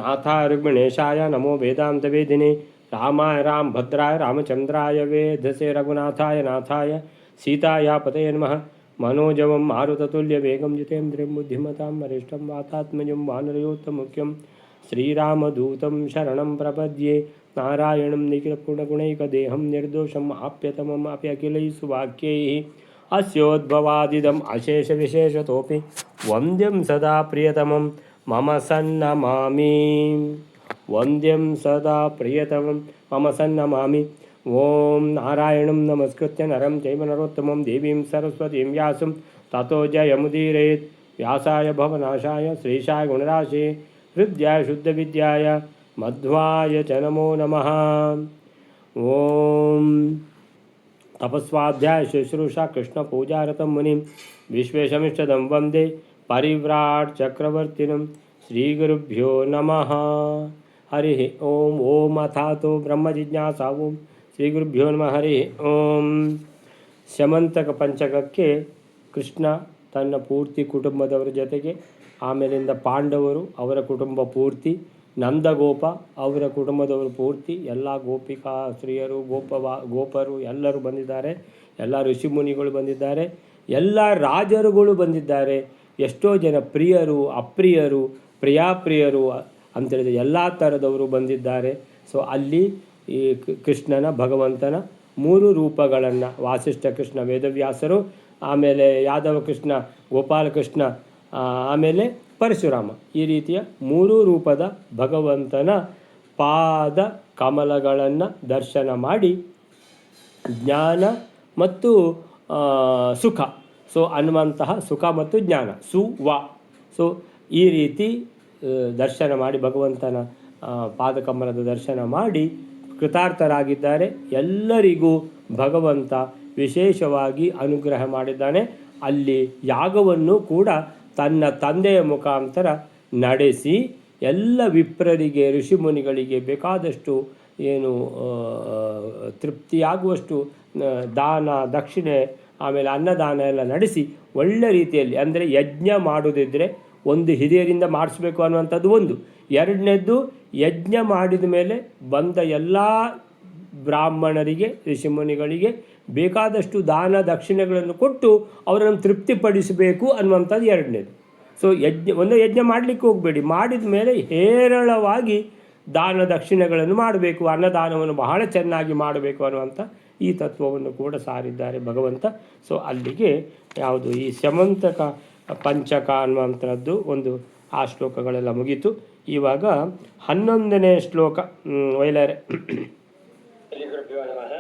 नाथाय रुक्मिणेशाय नमो वेदान्तवेदिने रामाय रामभद्राय रामचन्द्राय वेधसे रघुनाथाय नाथाय सीताया पतये नमः। मनोजवं मारुततुल्यवेगं जितेन्द्रियं बुद्धिमतां वरिष्ठं वातात्मजं वानरयोत्तमुख्यं श्रीरामदूतं शरणं प्रपद्ये। नारायणं निखिलपूर्णगुणैकदेहं निर्दोषम् आप्यतमम् अप्यखिलैः सुवाक्यैः अस्योद्भवादिदम् अशेषविशेषतोऽपि वन्द्यं सदा प्रियतमं मम सन्नमामि। वन्द्यं सदा प्रियतमं मम सन्नमामि। ओं नारायणं नमस्कृत्य नरं चैव नरोत्तमं देवीं सरस्वतीं व्यासं ततो जयमुदीरयेत्। व्यासाय भवनाशाय श्रीशाय गुणराशे हृद्याय शुद्धविद्याय मध्वाय च नमो नमः। ओं तपस्वाध्याय शुश्रूषा कृष्णपूजारतं मुनिं विश्वेशमिष्टदं वन्दे परिव्राट् चक्रवर्तिनं श्रीगुरुभ्यो नमः। हरि ओम। ओम अथातो ब्रह्मजिज्ञासा ओम ಶ್ರೀಗುರುಭ್ಯೋ ನಮಃ. ಹರಿ ಓಂ. ಶಮಂತಕ ಪಂಚಕಕ್ಕೆ ಕೃಷ್ಣ ತನ್ನ ಪೂರ್ತಿ ಕುಟುಂಬದವರ ಜೊತೆಗೆ, ಆಮೇಲಿಂದ ಪಾಂಡವರು ಅವರ ಕುಟುಂಬ ಪೂರ್ತಿ, ನಂದಗೋಪ ಅವರ ಕುಟುಂಬದವರು ಪೂರ್ತಿ, ಎಲ್ಲ ಗೋಪಿಕಾ ಸ್ತ್ರೀಯರು ಗೋಪರು ಎಲ್ಲರೂ ಬಂದಿದ್ದಾರೆ. ಎಲ್ಲ ಋಷಿಮುನಿಗಳು ಬಂದಿದ್ದಾರೆ. ಎಲ್ಲ ರಾಜರುಗಳು ಬಂದಿದ್ದಾರೆ. ಎಷ್ಟೋ ಜನ ಪ್ರಿಯರು ಅಪ್ರಿಯರು ಪ್ರಿಯಾಪ್ರಿಯರು ಅಂತೇಳಿದರೆ ಎಲ್ಲ ಥರದವರು ಬಂದಿದ್ದಾರೆ. ಸೊ ಅಲ್ಲಿ ಈ ಕೃಷ್ಣನ ಭಗವಂತನ 3 ರೂಪಗಳನ್ನು ವಾಸಿಷ್ಠ ಕೃಷ್ಣ ವೇದವ್ಯಾಸರು, ಆಮೇಲೆ ಯಾದವ ಕೃಷ್ಣ ಗೋಪಾಲಕೃಷ್ಣ, ಆಮೇಲೆ ಪರಶುರಾಮ, ಈ ರೀತಿಯ 3 ರೂಪದ ಭಗವಂತನ ಪಾದ ಕಮಲಗಳನ್ನು ದರ್ಶನ ಮಾಡಿ ಜ್ಞಾನ ಮತ್ತು ಸುಖ, ಸೊ ಅನ್ನುವಂತಹ ಸುಖ ಮತ್ತು ಜ್ಞಾನ ಸುವ, ಸೊ ಈ ರೀತಿ ದರ್ಶನ ಮಾಡಿ ಭಗವಂತನ ಪಾದಕಮಲದ ದರ್ಶನ ಮಾಡಿ ಕೃತಾರ್ಥರಾಗಿದ್ದಾರೆ. ಎಲ್ಲರಿಗೂ ಭಗವಂತ ವಿಶೇಷವಾಗಿ ಅನುಗ್ರಹ ಮಾಡಿದ್ದಾನೆ. ಅಲ್ಲಿ ಯಾಗವನ್ನು ಕೂಡ ತನ್ನ ತಂದೆಯ ಮುಖಾಂತರ ನಡೆಸಿ ಎಲ್ಲ ವಿಪ್ರರಿಗೆ ಋಷಿಮುನಿಗಳಿಗೆ ಬೇಕಾದಷ್ಟು ಏನು ತೃಪ್ತಿಯಾಗುವಷ್ಟು ದಾನ ದಕ್ಷಿಣೆ ಆಮೇಲೆ ಅನ್ನದಾನ ಎಲ್ಲ ನಡೆಸಿ ಒಳ್ಳೆ ರೀತಿಯಲ್ಲಿ, ಅಂದರೆ ಯಜ್ಞ ಮಾಡೋದಿದ್ದರೆ ಒಂದು ಹಿರಿಯರಿಂದ ಮಾಡಿಸ್ಬೇಕು ಅನ್ನುವಂಥದ್ದು ಒಂದು. ಎರಡನೇದ್ದು, ಯಜ್ಞ ಮಾಡಿದ ಮೇಲೆ ಬಂದ ಎಲ್ಲ ಬ್ರಾಹ್ಮಣರಿಗೆ ಋಷಿಮುನಿಗಳಿಗೆ ಬೇಕಾದಷ್ಟು ದಾನ ದಕ್ಷಿಣೆಗಳನ್ನು ಕೊಟ್ಟು ಅವರನ್ನು ತೃಪ್ತಿಪಡಿಸಬೇಕು ಅನ್ನುವಂಥದ್ದು ಎರಡನೇದು. ಸೊ ಒಂದು ಯಜ್ಞ ಮಾಡಲಿಕ್ಕೆ ಹೋಗಬೇಡಿ, ಮಾಡಿದ ಮೇಲೆ ಹೇರಳವಾಗಿ ದಾನ ದಕ್ಷಿಣೆಗಳನ್ನು ಮಾಡಬೇಕು, ಅನ್ನದಾನವನ್ನು ಬಹಳ ಚೆನ್ನಾಗಿ ಮಾಡಬೇಕು ಅನ್ನುವಂಥ ಈ ತತ್ವವನ್ನು ಕೂಡ ಸಾರಿದ್ದಾರೆ ಭಗವಂತ. ಸೊ ಅಲ್ಲಿಗೆ ಯಾವುದು ಈ ಶಮಂತಕ ಪಂಚಕ ಅನ್ನುವಂಥದ್ದು ಒಂದು ಆ ಶ್ಲೋಕಗಳೆಲ್ಲ ಮುಗೀತು. ಇವಾಗ 11ನೇ ಶ್ಲೋಕ ವೈಲಾರೆ. ಶ್ರೀ ಗುರುಭ್ಯೋ ನಮಃ.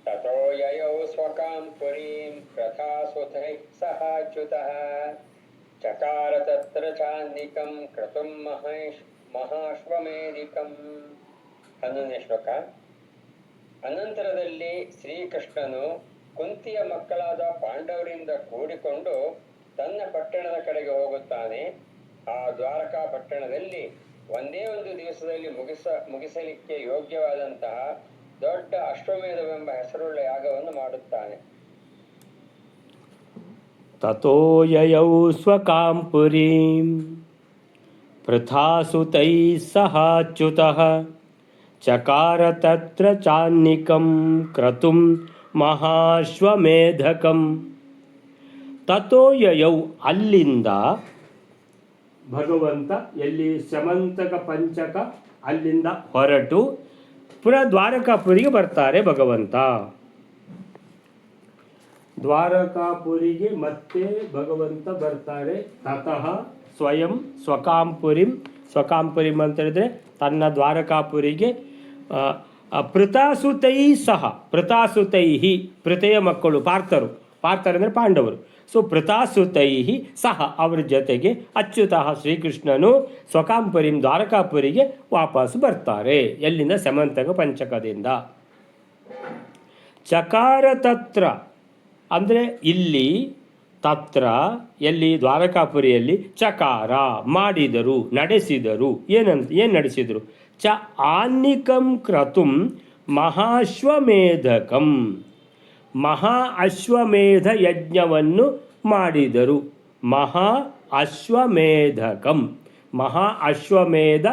ತಥೋ ಯಯೌ ಸ್ವಕಾಂ ಪುರೀಂ ಪ್ರಥಾಸುತೈ ಸಹ ಚ್ಯುತಃ ಚಕಾರ ತತ್ರ ಚಾನ್ನಿಕಂ ಕ್ರತುಂ ಮಹಾಶ್ವಮೇಧಿಕಂ. 11ನೇ ಶ್ಲೋಕ. ಅನಂತರದಲ್ಲಿ ಶ್ರೀಕೃಷ್ಣನು ಕುಂತಿಯ ಮಕ್ಕಳಾದ ಪಾಂಡವರಿಂದ ಕೂಡಿಕೊಂಡು ತನ್ನ ಪಟ್ಟಣದ ಕಡೆಗೆ ಹೋಗುತ್ತಾನೆ. ಆ ದ್ವಾರಕಾ ಪಟ್ಟಣದಲ್ಲಿ ಒಂದೇ ಒಂದು ದಿವಸದಲ್ಲಿ ಮುಗಿಸಲಿಕ್ಕೆ ಯೋಗ್ಯವಾದಂತಹ ದೊಡ್ಡ ಅಶ್ವಮೇಧವೆಂಬ ಹೆಸರುಳ್ಳ ಯಾಗವನ್ನು ಮಾಡುತ್ತಾನೆ. ತಥೋ ಯಯೌ ಸ್ವಕಾಂ ಪುರೀಂ ಪೃಥಾಸುತೈ ಸಹ ಚ್ಯುತಃ ಚಕಾರ ತತ್ರ ಚಾನ್ನಿಕಂ ಕ್ರತುಂ ಮಹಾಶ್ವಮೇಧಕಂ. ತಥೋ ಯಯೌ ಅಲ್ಲಿಂದ ಭಗವಂತ ಎಲ್ಲಿ ಶಮಂತಕ ಪಂಚಕ ಅಲ್ಲಿಂದ ಹೊರಟು ಪುನಃ ದ್ವಾರಕಾಪುರಿಗೆ ಬರ್ತಾರೆ ಭಗವಂತ. ದ್ವಾರಕಾಪುರಿಗೆ ಮತ್ತೆ ಭಗವಂತ ಬರ್ತಾರೆ. ತತಃ ಸ್ವಯಂ ಸ್ವಕಾಂಪುರಿಂ, ಸ್ವಕಾಂಪುರಿಂ ಅಂತ ಹೇಳಿದ್ರೆ ತನ್ನ ದ್ವಾರಕಾಪುರಿಗೆ ಪೃಥಾಸುತೈ ಸಹ, ಪೃಥಾಸುತೈಹಿ ಪೃಥೆಯ ಮಕ್ಕಳು ಪಾರ್ಥರು, ಪಾರ್ಥರಂದರೆ ಪಾಂಡವರು. ಸೊ ಪೃಥಾಸುತೈ ಸಹ ಅವರ ಜೊತೆಗೆ ಅಚ್ಯುತಃ ಶ್ರೀಕೃಷ್ಣನು ಸ್ವಕಾಂಪುರಿಂ ದ್ವಾರಕಾಪುರಿಗೆ ವಾಪಸ್ಸು ಬರ್ತಾರೆ. ಎಲ್ಲಿಂದ? ಶಮಂತಕ ಪಂಚಕದಿಂದ. ಚಕಾರ ತತ್ರ ಅಂದರೆ ಇಲ್ಲಿ, ತತ್ರ ಎಲ್ಲಿ? ದ್ವಾರಕಾಪುರಿಯಲ್ಲಿ. ಚಕಾರ ಮಾಡಿದರು, ನಡೆಸಿದರು. ಏನು ನಡೆಸಿದರು? ಚ ಆನ್ನಿಕಂ ಕ್ರತುಂ ಮಹಾಶ್ವಮೇಧಕಂ, ಮಹಾ ಅಶ್ವಮೇಧ ಯಜ್ಞವನ್ನು ಮಾಡಿದರು. ಮಹಾ ಅಶ್ವಮೇಧಕಂ. ಮಹಾ ಅಶ್ವಮೇಧ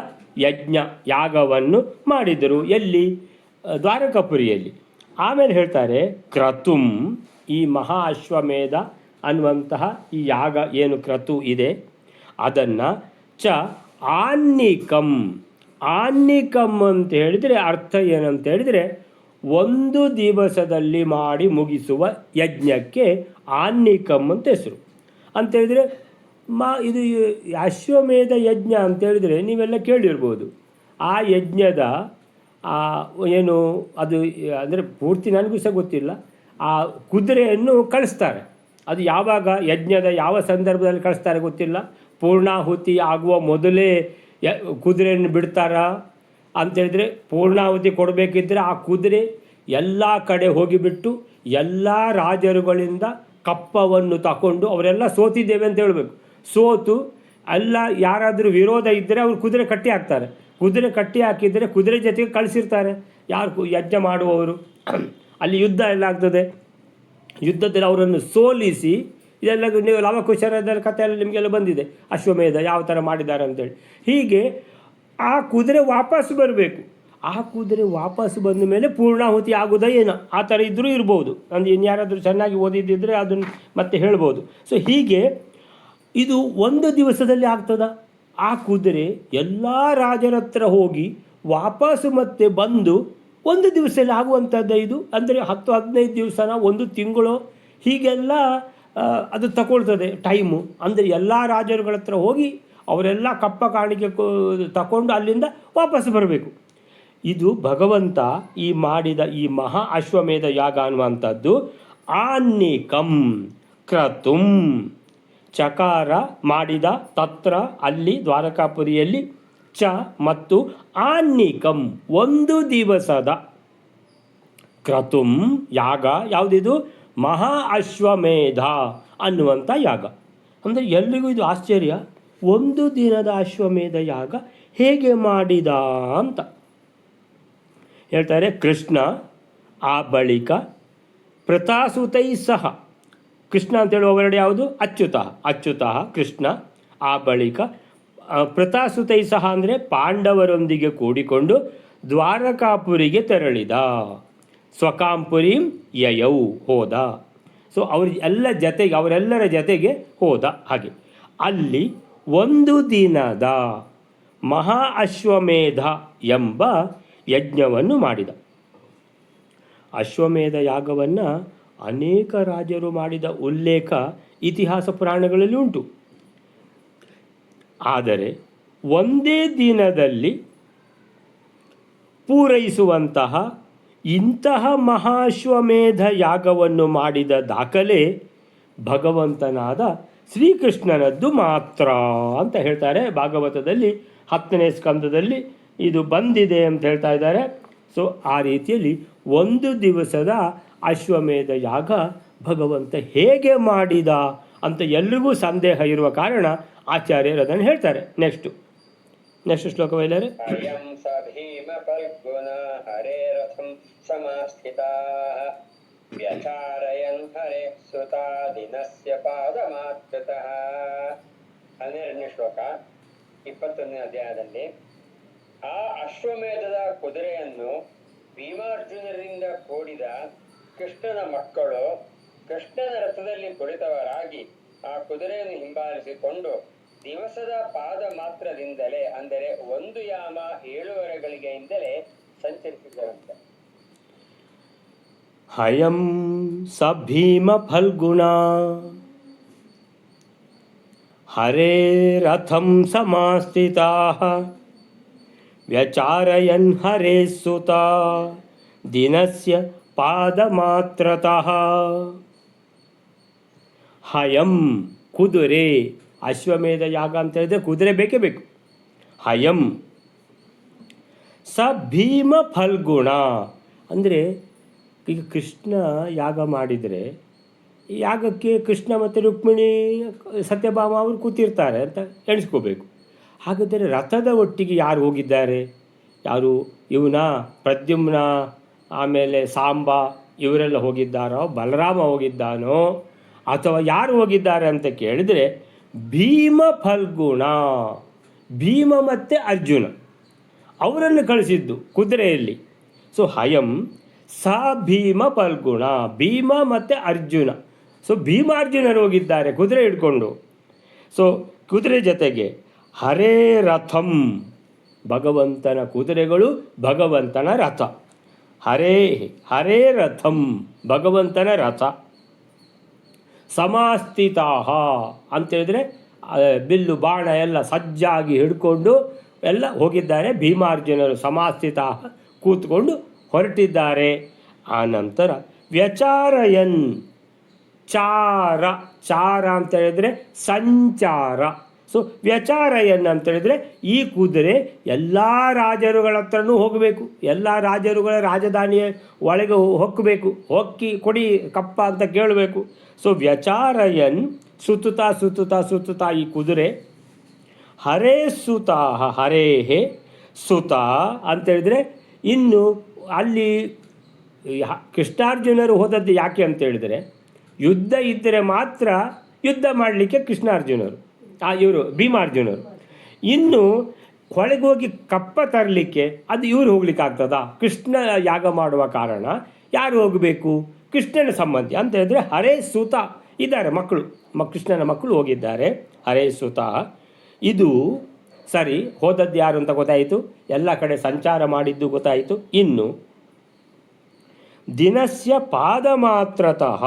ಯಜ್ಞ ಯಾಗವನ್ನು ಮಾಡಿದರು. ಎಲ್ಲಿ? ದ್ವಾರಕಾಪುರಿಯಲ್ಲಿ. ಆಮೇಲೆ ಹೇಳ್ತಾರೆ ಕ್ರತುಂ, ಈ ಮಹಾ ಅಶ್ವಮೇಧ ಅನ್ನುವಂತಹ ಈ ಯಾಗ ಏನು ಕ್ರತು ಇದೆ ಅದನ್ನು ಚ ಆನ್ನಿಕಂ. ಆನ್ನಿಕಂ ಅಂತ ಹೇಳಿದರೆ ಅರ್ಥ ಏನಂತ ಹೇಳಿದರೆ ಒಂದು ದಿವಸದಲ್ಲಿ ಮಾಡಿ ಮುಗಿಸುವ ಯಜ್ಞಕ್ಕೆ ಆನ್ನಿಕಂ ಅಂತ ಹೆಸರು. ಅಂತೇಳಿದರೆ ಇದು ಅಶ್ವಮೇಧ ಯಜ್ಞ ಅಂತೇಳಿದರೆ ನೀವೆಲ್ಲ ಕೇಳಿರ್ಬೋದು. ಆ ಯಜ್ಞದ ಏನು ಅದು ಅಂದರೆ ಪೂರ್ತಿ ನನಗೂ ಸಹ ಗೊತ್ತಿಲ್ಲ. ಆ ಕುದುರೆಯನ್ನು ಕಳಿಸ್ತಾರೆ. ಅದು ಯಾವಾಗ ಯಜ್ಞದ ಯಾವ ಸಂದರ್ಭದಲ್ಲಿ ಕಳಿಸ್ತಾರೆ ಗೊತ್ತಿಲ್ಲ. ಪೂರ್ಣಾಹುತಿ ಆಗುವ ಮೊದಲೇ ಕುದುರೆಯನ್ನು ಬಿಡ್ತಾರಾ ಅಂತೇಳಿದರೆ, ಪೂರ್ಣಾಹುತಿ ಕೊಡಬೇಕಿದ್ದರೆ ಆ ಕುದುರೆ ಎಲ್ಲ ಕಡೆ ಹೋಗಿಬಿಟ್ಟು ಎಲ್ಲ ರಾಜರುಗಳಿಂದ ಕಪ್ಪವನ್ನು ತಗೊಂಡು ಅವರೆಲ್ಲ ಸೋತಿದ್ದೇವೆ ಅಂತ ಹೇಳಬೇಕು. ಸೋತು ಎಲ್ಲ ಯಾರಾದರೂ ವಿರೋಧ ಇದ್ದರೆ ಅವರು ಕುದುರೆ ಕಟ್ಟಿ ಹಾಕ್ತಾರೆ. ಕುದುರೆ ಕಟ್ಟಿ ಹಾಕಿದರೆ ಕುದುರೆ ಜೊತೆಗೆ ಕಳಿಸಿರ್ತಾರೆ ಯಾರು ಯಜ್ಞ ಮಾಡುವವರು. ಅಲ್ಲಿ ಯುದ್ಧ ಎಲ್ಲ ಆಗ್ತದೆ. ಯುದ್ಧದಲ್ಲಿ ಅವರನ್ನು ಸೋಲಿಸಿ, ಇದೆಲ್ಲ ನೀವು ಲವಕುಶರ ಕಥೆಯಲ್ಲಿ ನಿಮಗೆಲ್ಲ ಬಂದಿದೆ, ಅಶ್ವಮೇಧ ಯಾವ ಥರ ಮಾಡಿದ್ದಾರೆ ಅಂತೇಳಿ. ಹೀಗೆ ಆ ಕುದುರೆ ವಾಪಸ್ ಬರಬೇಕು. ಆ ಕುದುರೆ ವಾಪಸ್ ಬಂದ ಮೇಲೆ ಪೂರ್ಣಾಹುತಿ ಆಗೋದ ಏನೋ ಆ ಥರ ಇದ್ದರೂ ಇರ್ಬೋದು. ಅಂದರೆ ಇನ್ಯಾರಾದರೂ ಚೆನ್ನಾಗಿ ಓದಿದ್ದಿದ್ರೆ ಅದನ್ನು ಮತ್ತೆ ಹೇಳ್ಬೋದು. ಸೊ ಹೀಗೆ ಇದು ಒಂದು ದಿವಸದಲ್ಲಿ ಆಗ್ತದ. ಆ ಕುದುರೆ ಎಲ್ಲ ರಾಜರ ಹತ್ರ ಹೋಗಿ ವಾಪಸ್ ಮತ್ತೆ ಬಂದು ಒಂದು ದಿವಸದಲ್ಲಿ ಆಗುವಂಥದ್ದು ಇದು. ಅಂದರೆ 10-15 ದಿವಸನ, ಒಂದು ತಿಂಗಳು ಹೀಗೆಲ್ಲ ಅದು ತಗೊಳ್ತದೆ ಟೈಮು. ಅಂದರೆ ಎಲ್ಲ ರಾಜರುಗಳ ಹತ್ರ ಹೋಗಿ ಅವರೆಲ್ಲ ಕಪ್ಪ ಕಾಣಿಕೆ ತಗೊಂಡು ಅಲ್ಲಿಂದ ವಾಪಸ್ ಬರಬೇಕು. ಇದು ಭಗವಂತ ಈ ಮಾಡಿದ ಈ ಮಹಾ ಅಶ್ವಮೇಧ ಯಾಗ ಅನ್ನುವಂಥದ್ದು ಆನ್ನಿಕಂ ಕ್ರತುಂ. ಚಕಾರ ಮಾಡಿದ ತತ್ರ ಅಲ್ಲಿ ದ್ವಾರಕಾಪುರಿಯಲ್ಲಿ ಚ ಮತ್ತು ಆನ್ನಿಕಂ ಒಂದು ದಿವಸದ ಕ್ರತುಂ ಯಾಗ ಯಾವುದಿದು? ಮಹಾ ಅಶ್ವಮೇಧ ಅನ್ನುವಂಥ ಯಾಗ. ಅಂದರೆ ಎಲ್ರಿಗೂ ಇದು ಆಶ್ಚರ್ಯ, ಒಂದು ದಿನದ ಅಶ್ವಮೇಧ ಯಾಗ ಹೇಗೆ ಮಾಡಿದ ಅಂತ ಹೇಳ್ತಾರೆ. ಕೃಷ್ಣ ಆ ಬಳಿಕ ಪ್ರತಾಸುತೈ ಸಹ, ಕೃಷ್ಣ ಅಂತೇಳುವ ವರ್ಡ್ ಯಾವುದು? ಅಚ್ಯುತಃ ಕೃಷ್ಣ ಆ ಬಳಿಕ ಪ್ರತಾಸುತೈ ಸಹ ಅಂದರೆ ಪಾಂಡವರೊಂದಿಗೆ ಕೂಡಿಕೊಂಡು ದ್ವಾರಕಾಪುರಿಗೆ ತೆರಳಿದ. ಸ್ವಕಾಂಪುರಿಂ ಯಯೌ ಹೋದ. ಸೊ ಅವರೆಲ್ಲರ ಜೊತೆಗೆ ಹೋದ. ಹಾಗೆ ಅಲ್ಲಿ ಒಂದು ದಿನದ ಮಹಾ ಅಶ್ವಮೇಧ ಎಂಬ ಯಜ್ಞವನ್ನು ಮಾಡಿದ. ಅಶ್ವಮೇಧ ಯಾಗವನ್ನು ಅನೇಕ ರಾಜರು ಮಾಡಿದ ಉಲ್ಲೇಖ ಇತಿಹಾಸ ಪುರಾಣಗಳಲ್ಲಿ ಉಂಟು. ಆದರೆ ಒಂದೇ ದಿನದಲ್ಲಿ ಪೂರೈಸುವಂತಹ ಇಂತಹ ಮಹಾಶ್ವಮೇಧ ಯಾಗವನ್ನು ಮಾಡಿದ ದಾಖಲೆ ಭಗವಂತನಾದ ಶ್ರೀಕೃಷ್ಣನದ್ದು ಮಾತ್ರ ಅಂತ ಹೇಳ್ತಾರೆ. ಭಾಗವತದಲ್ಲಿ 10ನೇ ಸ್ಕಂದದಲ್ಲಿ ಇದು ಬಂದಿದೆ ಅಂತ ಹೇಳ್ತಾ ಇದ್ದಾರೆ. ಸೊ ಆ ರೀತಿಯಲ್ಲಿ ಒಂದು ದಿವಸದ ಅಶ್ವಮೇಧ ಯಾಗ ಭಗವಂತ ಹೇಗೆ ಮಾಡಿದ ಅಂತ ಎಲ್ರಿಗೂ ಸಂದೇಹ ಇರುವ ಕಾರಣ ಆಚಾರ್ಯರು ಅದನ್ನು ಹೇಳ್ತಾರೆ. ನೆಕ್ಸ್ಟ್ ಶ್ಲೋಕವೈಲರೆ. ಅಯಂ ಸ ಭೀಮ ಫಲ್ಗುಣ ಹರೇರಥಂ ಸಮಾಸ್ಥಿತಾಃ ವ್ಯಚಾರಯನ್ ಹರೆ ಸುತಾ ದಿನಸ್ಯ ಪಾದಮಾತ್ಕೃತಃ. 12ನೇ ಶ್ಲೋಕ 21ನೇ ಅಧ್ಯಾಯದಲ್ಲಿ ಆ ಅಶ್ವಮೇಧದ ಕುದುರೆಯನ್ನು ಭೀಮಾರ್ಜುನರಿಂದ ಕೂಡಿದ ಕೃಷ್ಣನ ಮಕ್ಕಳು ಕೃಷ್ಣನ ರಥದಲ್ಲಿ ಕುಳಿತವರಾಗಿ ಆ ಕುದುರೆಯನ್ನು ಹಿಂಬಾಲಿಸಿಕೊಂಡು ದಿವಸದ ಪಾದ ಮಾತ್ರದಿಂದಲೇ, ಅಂದರೆ 1 ಯಾಮ 7 ಗಳಿಗೆಯಿಂದಲೇ ಸಂಚರಿಸಿದರಂತೆ. ಹಯಂ ಸ ಭೀಮ ಫಲ್ಗುಣ ಹರೇ ರಥಂ ಸಮಾಸ್ಥಿತಾಃ ವ್ಯಚಾರಯನ್ ಹರೇ ಸುತಾ ದಿನಸ್ಯ ಪಾದಮಾತ್ರತಃ. ಹಯಂ ಕುದುರೆ, ಅಶ್ವಮೇಧ ಯಾಗ ಅಂತ ಹೇಳಿದ್ರೆ ಕುದುರೆ ಬೇಕೇ ಬೇಕು. ಹಯಂ ಸ ಭೀಮ ಫಲ್ಗುಣ ಅಂದರೆ ಈಗ ಕೃಷ್ಣ ಯಾಗ ಮಾಡಿದರೆ ಯಾಗಕ್ಕೆ ಕೃಷ್ಣ ಮತ್ತು ರುಕ್ಮಿಣಿ ಸತ್ಯಭಾಮ ಅವರು ಕೂತಿರ್ತಾರೆ ಅಂತ ಎಣಿಸ್ಕೋಬೇಕು. ಹಾಗಾದರೆ ರಥದ ಒಟ್ಟಿಗೆ ಯಾರು ಹೋಗಿದ್ದಾರೆ? ಯಾರು? ಇವನ ಪ್ರದ್ಯುಮ್ನ, ಆಮೇಲೆ ಸಾಂಬ ಇವರೆಲ್ಲ ಹೋಗಿದ್ದಾರೋ, ಬಲರಾಮ ಹೋಗಿದ್ದಾನೋ, ಅಥವಾ ಯಾರು ಹೋಗಿದ್ದಾರೆ ಅಂತ ಕೇಳಿದರೆ ಭೀಮ ಫಲ್ಗುಣ. ಭೀಮ ಮತ್ತು ಅರ್ಜುನ ಅವರನ್ನು ಕಳಿಸಿದ್ದು ಕುದುರೆಯಲ್ಲಿ. ಸೊ ಹಯಂ ಸ ಭೀಮ ಫಲ್ಗುಣ, ಭೀಮ ಮತ್ತು ಅರ್ಜುನ. ಸೊ ಭೀಮಾರ್ಜುನರು ಹೋಗಿದ್ದಾರೆ ಕುದುರೆ ಹಿಡ್ಕೊಂಡು. ಸೊ ಕುದುರೆ ಜೊತೆಗೆ ಹರೇ ರಥಂ, ಭಗವಂತನ ಕುದುರೆಗಳು, ಭಗವಂತನ ರಥ. ಹರೇ ರಥಂ, ಭಗವಂತನ ರಥ. ಸಮಾಸ್ಥಿತಾ ಅಂತೇಳಿದರೆ ಬಿಲ್ಲು ಬಾಣ ಎಲ್ಲ ಸಜ್ಜಾಗಿ ಹಿಡ್ಕೊಂಡು ಎಲ್ಲ ಹೋಗಿದ್ದಾರೆ ಭೀಮಾರ್ಜುನರು. ಸಮಾಸ್ಥಿತಾ ಕೂತ್ಕೊಂಡು ಹೊರಟಿದ್ದಾರೆ. ಆ ನಂತರ ವ್ಯಚಾರಯನ್, ಚಾರ ಅಂತ ಹೇಳಿದರೆ ಸಂಚಾರ. ಸೊ ವ್ಯಚಾರಯನ್ ಅಂತ ಹೇಳಿದರೆ ಈ ಕುದುರೆ ಎಲ್ಲ ರಾಜರುಗಳ ಹತ್ರನೂ ಹೋಗಬೇಕು, ಎಲ್ಲ ರಾಜರುಗಳ ರಾಜಧಾನಿಯ ಒಳಗೆ ಹೊಕ್ಕಬೇಕು, ಹೊಕ್ಕಿ ಕೊಡಿ ಕಪ್ಪ ಅಂತ ಕೇಳಬೇಕು. ಸೊ ವ್ಯಚಾರಯನ್ ಸುತ್ತುತ್ತಾ ಈ ಕುದುರೆ. ಹರೇ ಸುತಾ, ಹರೇಹೇ ಸುತ ಅಂತೇಳಿದರೆ ಇನ್ನು ಅಲ್ಲಿ ಕೃಷ್ಣಾರ್ಜುನರು ಹೋದದ್ದು ಯಾಕೆ ಅಂತ ಹೇಳಿದರೆ, ಯುದ್ಧ ಇದ್ದರೆ ಮಾತ್ರ ಯುದ್ಧ ಮಾಡಲಿಕ್ಕೆ ಕೃಷ್ಣಾರ್ಜುನರು, ಇವರು ಭೀಮಾರ್ಜುನರು. ಇನ್ನು ಹೊಳಗೆ ಹೋಗಿ ಕಪ್ಪ ತರಲಿಕ್ಕೆ ಅದು ಇವರು ಹೋಗ್ಲಿಕ್ಕೆ ಆಗ್ತದಾ? ಕೃಷ್ಣ ಯಾಗ ಮಾಡುವ ಕಾರಣ ಯಾರು ಹೋಗಬೇಕು? ಕೃಷ್ಣನ ಸಂಬಂಧಿ ಅಂತ ಹೇಳಿದ್ರೆ ಹರೇ ಸುತ ಇದ್ದಾರೆ, ಮಕ್ಕಳು, ಕೃಷ್ಣನ ಮಕ್ಕಳು ಹೋಗಿದ್ದಾರೆ. ಹರೇ ಸುತ ಇದು ಸರಿ. ಹೋದದ್ದು ಯಾರು ಅಂತ ಗೊತ್ತಾಯಿತು, ಎಲ್ಲ ಕಡೆ ಸಂಚಾರ ಮಾಡಿದ್ದು ಗೊತ್ತಾಯಿತು. ಇನ್ನು ದಿನಸ್ಯ ಪಾದ ಮಾತ್ರತಃ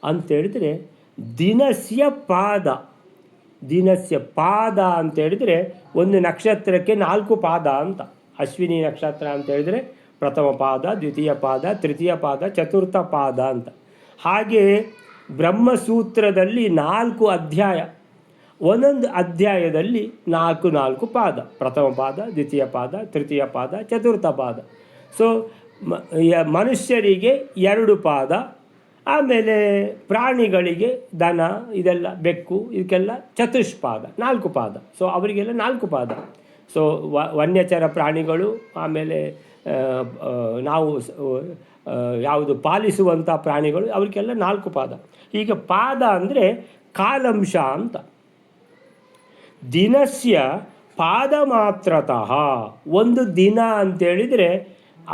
ಅಂತೇಳಿದರೆ, ದಿನಸ್ಯ ಪಾದ ಅಂತೇಳಿದರೆ ಒಂದು ನಕ್ಷತ್ರಕ್ಕೆ 4 ಪಾದ ಅಂತ. ಅಶ್ವಿನಿ ನಕ್ಷತ್ರ ಅಂತೇಳಿದರೆ ಪ್ರಥಮ ಪಾದ, ದ್ವಿತೀಯ ಪಾದ, ತೃತೀಯ ಪಾದ, ಚತುರ್ಥ ಪಾದ ಅಂತ. ಹಾಗೆ ಬ್ರಹ್ಮಸೂತ್ರದಲ್ಲಿ 4 ಅಧ್ಯಾಯ, ಒಂದೊಂದು ಅಧ್ಯಾಯದಲ್ಲಿ 4 ಪಾದ, ಪ್ರಥಮ ಪಾದ, ದ್ವಿತೀಯ ಪಾದ, ತೃತೀಯ ಪಾದ, ಚತುರ್ಥ ಪಾದ. ಸೊ ಮನುಷ್ಯರಿಗೆ 2 ಪಾದ, ಆಮೇಲೆ ಪ್ರಾಣಿಗಳಿಗೆ ದನ, ಇದೆಲ್ಲ ಬೆಕ್ಕು, ಇದಕ್ಕೆಲ್ಲ ಚತುಷ್ಪಾದ, 4 ಪಾದ. ಸೊ ಅವರಿಗೆಲ್ಲ 4 ಪಾದ. ಸೊ ವನ್ಯಚರ ಪ್ರಾಣಿಗಳು, ಆಮೇಲೆ ನಾವು ಯಾವುದು ಪಾಲಿಸುವಂಥ ಪ್ರಾಣಿಗಳು, ಅವರಿಗೆಲ್ಲ 4 ಪಾದ. ಈಗ ಪಾದ ಅಂದರೆ ಕಾಲಂಶ ಅಂತ. ದಿನಸ್ಯ ಪಾದ ಮಾತ್ರತಃ, ಒಂದು ದಿನ ಅಂತೇಳಿದರೆ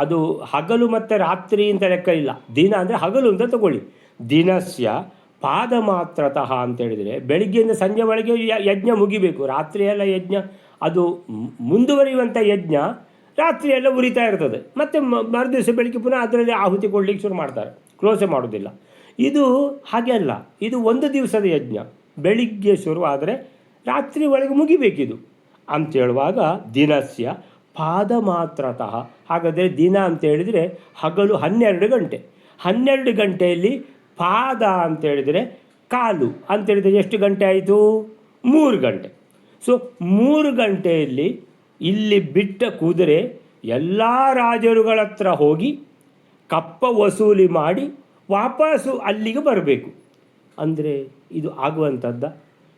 ಅದು ಹಗಲು ಮತ್ತು ರಾತ್ರಿ ಅಂತ ಲೆಕ್ಕ ಇಲ್ಲ. ದಿನ ಅಂದರೆ ಹಗಲು ಅಂತ ತಗೊಳ್ಳಿ. ದಿನಸ್ಯ ಪಾದ ಮಾತ್ರತಃ ಅಂತೇಳಿದರೆ ಬೆಳಿಗ್ಗೆಯಿಂದ ಸಂಜೆ ಒಳಗೆ ಯಜ್ಞ ಮುಗಿಬೇಕು. ರಾತ್ರಿಯೆಲ್ಲ ಯಜ್ಞ, ಅದು ಮುಂದುವರಿಯುವಂಥ ಯಜ್ಞ ರಾತ್ರಿಯೆಲ್ಲ ಉರಿತಾ ಇರ್ತದೆ. ಮತ್ತು ಮರುದಿವಸ ಬೆಳಿಗ್ಗೆ ಪುನಃ ಅದರಲ್ಲಿ ಆಹುತಿ ಕೊಡಲಿಕ್ಕೆ ಶುರು ಮಾಡ್ತಾರೆ, ಕ್ಲೋಸೇ ಮಾಡೋದಿಲ್ಲ. ಇದು ಹಾಗೆ ಅಲ್ಲ, ಇದು ಒಂದು ದಿವಸದ ಯಜ್ಞ. ಬೆಳಿಗ್ಗೆ ಶುರುವಾದರೆ ರಾತ್ರಿ ಒಳಗೆ ಮುಗಿಬೇಕಿದು ಅಂತೇಳುವಾಗ ದಿನಸ್ಯ ಪಾದ ಮಾತ್ರತಃ. ಹಾಗಾದರೆ ದಿನ ಅಂತೇಳಿದರೆ ಹಗಲು 12 ಗಂಟೆ. 12 ಗಂಟೆಯಲ್ಲಿ ಪಾದ ಅಂತೇಳಿದರೆ ಕಾಲು ಅಂತೇಳಿದರೆ ಎಷ್ಟು ಗಂಟೆ ಆಯಿತು? 3 ಗಂಟೆ. ಸೊ 3 ಗಂಟೆಯಲ್ಲಿ ಇಲ್ಲಿ ಬಿಟ್ಟ ಕುದುರೆ ಎಲ್ಲ ರಾಜರುಗಳ ಹತ್ರ ಹೋಗಿ ಕಪ್ಪ ವಸೂಲಿ ಮಾಡಿ ವಾಪಸ್ಸು ಅಲ್ಲಿಗೆ ಬರಬೇಕು. ಅಂದರೆ ಇದು ಆಗುವಂಥದ್ದು.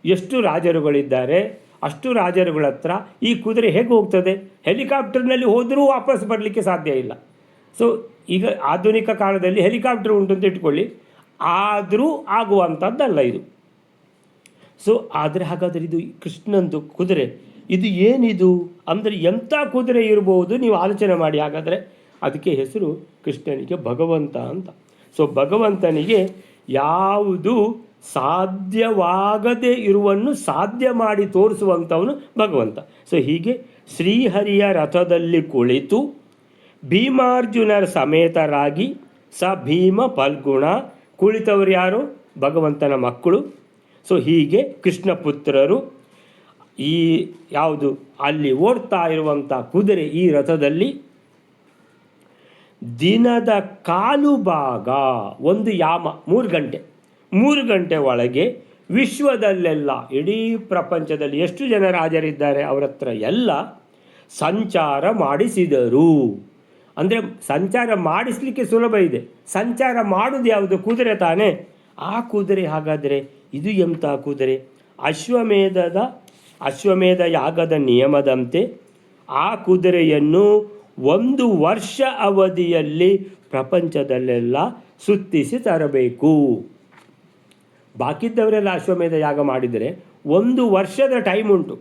ಎಷ್ಟು ರಾಜರುಗಳಿದ್ದಾರೆ ಅಷ್ಟು ರಾಜರುಗಳ ಹತ್ರ ಈ ಕುದುರೆ ಹೇಗೆ ಹೋಗ್ತದೆ? ಹೆಲಿಕಾಪ್ಟರ್ನಲ್ಲಿ ಹೋದರೂ ವಾಪಸ್ ಬರಲಿಕ್ಕೆ ಸಾಧ್ಯ ಇಲ್ಲ. ಸೊ ಈಗ ಆಧುನಿಕ ಕಾಲದಲ್ಲಿ ಹೆಲಿಕಾಪ್ಟರ್ ಉಂಟು ಅಂತ ಇಟ್ಕೊಳ್ಳಿ, ಆದರೂ ಆಗುವಂಥದ್ದಲ್ಲ ಇದು. ಸೊ ಆದರೆ ಹಾಗಾದರೆ ಇದು ಕೃಷ್ಣಂದು ಕುದುರೆ, ಇದು ಏನಿದು ಅಂದರೆ ಎಂಥ ಕುದುರೆ ಇರ್ಬೋದು ನೀವು ಆಲೋಚನೆ ಮಾಡಿ. ಹಾಗಾದರೆ ಅದಕ್ಕೆ ಹೆಸರು ಕೃಷ್ಣನಿಗೆ ಭಗವಂತ ಅಂತ. ಸೊ ಭಗವಂತನಿಗೆ ಯಾವುದು ಸಾಧ್ಯವಾಗದೇ ಇರುವನ್ನು ಸಾಧ್ಯ ಮಾಡಿ ತೋರಿಸುವಂಥವನು ಭಗವಂತ. ಸೊ ಹೀಗೆ ಶ್ರೀಹರಿಯ ರಥದಲ್ಲಿ ಕುಳಿತು ಭೀಮಾರ್ಜುನರ ಸಮೇತರಾಗಿ ಭೀಮ ಫಲ್ಗುಣ, ಕುಳಿತವರು ಯಾರು? ಭಗವಂತನ ಮಕ್ಕಳು. ಸೊ ಹೀಗೆ ಕೃಷ್ಣ ಪುತ್ರರು ಈ ಯಾವುದು ಅಲ್ಲಿ ಓಡ್ತಾ ಇರುವಂಥ ಕುದುರೆ ಈ ರಥದಲ್ಲಿ ದಿನದ ಕಾಲು ಭಾಗ, ಒಂದು ಯಾಮ 3 ಗಂಟೆ, 3 ಗಂಟೆ ಒಳಗೆ ವಿಶ್ವದಲ್ಲೆಲ್ಲ ಇಡೀ ಪ್ರಪಂಚದಲ್ಲಿ ಎಷ್ಟು ಜನ ರಾಜರಿದ್ದಾರೆ ಅವರ ಹತ್ರ ಎಲ್ಲ ಸಂಚಾರ ಮಾಡಿಸಿದರು. ಅಂದರೆ ಸಂಚಾರ ಮಾಡಿಸಲಿಕ್ಕೆ ಸುಲಭ ಇದೆ, ಸಂಚಾರ ಮಾಡೋದು ಯಾವುದು? ಕುದುರೆ ತಾನೇ. ಆ ಕುದುರೆ ಹಾಗಾದರೆ ಇದು ಎಂಥ ಕುದುರೆ? ಅಶ್ವಮೇಧ ಯಾಗದ ನಿಯಮದಂತೆ ಆ ಕುದುರೆಯನ್ನು 1 ವರ್ಷ ಅವಧಿಯಲ್ಲಿ ಪ್ರಪಂಚದಲ್ಲೆಲ್ಲ ಸುತ್ತಿಸಿ ತರಬೇಕು. ಬಾಕಿದ್ದವರೆಲ್ಲ ಅಶ್ವಮೇಧ ಯಾಗ ಮಾಡಿದರೆ 1 ವರ್ಷದ ಟೈಮ್ ಉಂಟು.